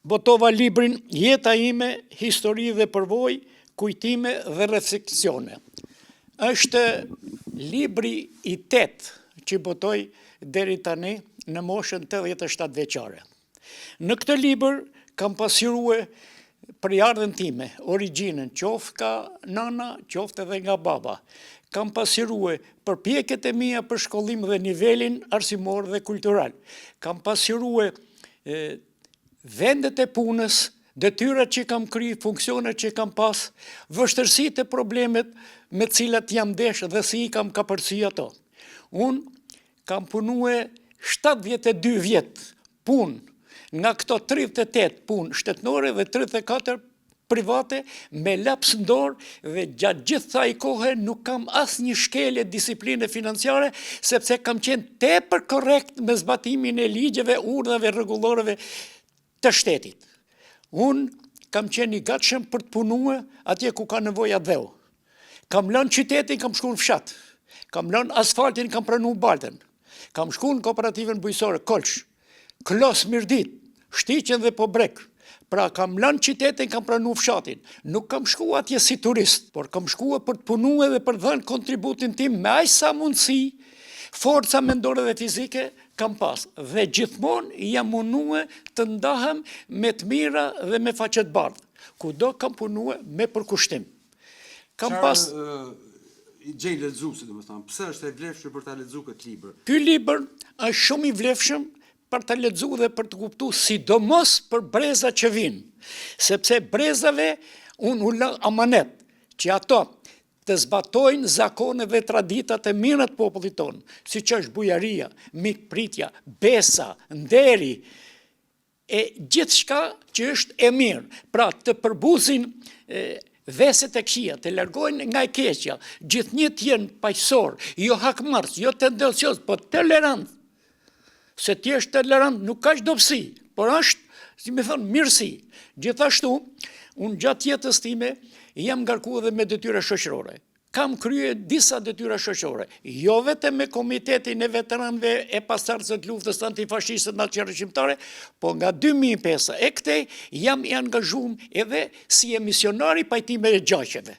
Botova librin Jeta ime, histori dhe përvoj, kujtime dhe refleksione. Është libri i 8 që botoj deri tani në moshën 87 vjeçare. Në këtë libër kam pasqyrue përjardhën time, origjinën, qoftë ka nana, qoftë edhe nga baba. Kam pasqyrue përpjekjet e mia për shkollim dhe nivelin arsimor dhe kultural. Kam pasqyrue vendet e punës, detyrat që kam kry, funksionet që kam pas, vështërsitë e problemet me cilat jam ndesh dhe si i kam kapërcy ato. Unë kam punue 72 vjetë punë, nga këto 38 punë shtetnore dhe 34 private me laps në dorë dhe gjatë gjithë thaj kohë nuk kam asnjë shkelje disipline financiare sepse kam qenë tepër korrekt me zbatimin e ligjeve, urdhave, rregulloreve të shtetit. Unë kam qenë i gatshëm për të punuar atje ku ka nevoja dheu. Kam lënë qytetin, kam shkuar në fshat. Kam lënë asfaltin, kam pranuar baltën. Kam shkuar në kooperativën bujqësore Kolç, Klos Mirdit, Shtiqen dhe Pobrek. Pra kam lënë qytetin, kam pranuar fshatin. Nuk kam shkuar atje si turist, por kam shkuar për të punuar dhe për të dhënë kontributin tim me aq sa mundësi, forca mendore dhe fizike kam pas. Dhe gjithmonë jam munduar të ndahem me të mira dhe me faqe të bardhë. Kudo kam punuar me përkushtim. Kam pas i gjej lexuesi, domethënë, pse është e vlefshme për ta lexuar këtë libër? Ky libër është shumë i vlefshëm për ta lexuar dhe për të kuptuar, sidomos për brezat që vinë. Sepse brezave unë u lë amanet që ato të zbatojnë zakonet dhe traditat e mira të popullit tonë, siç është bujaria, mikpritja, besa, nderi, e gjithçka që është e mirë. Pra të përbuzin veset e këqija, të largojnë nga e keqja, gjithnjë të jenë paqësor, jo hakmarrës, jo tendencios, po tolerant. Se ti je tolerant nuk ka dobësi, por është, si më thon, mirësi. Gjithashtu, unë gjatë jetës time jam ngarkuar edhe me detyra shoqërore. Kam kryer disa detyra shoqërore, jo vetëm me Komitetin e Veteranëve e Pasardhësve të Luftës Antifashiste Nacionale Shqiptare, po nga 2005 e këtej jam i angazhuar edhe si emisionar i pajtimeve të gjaqeve.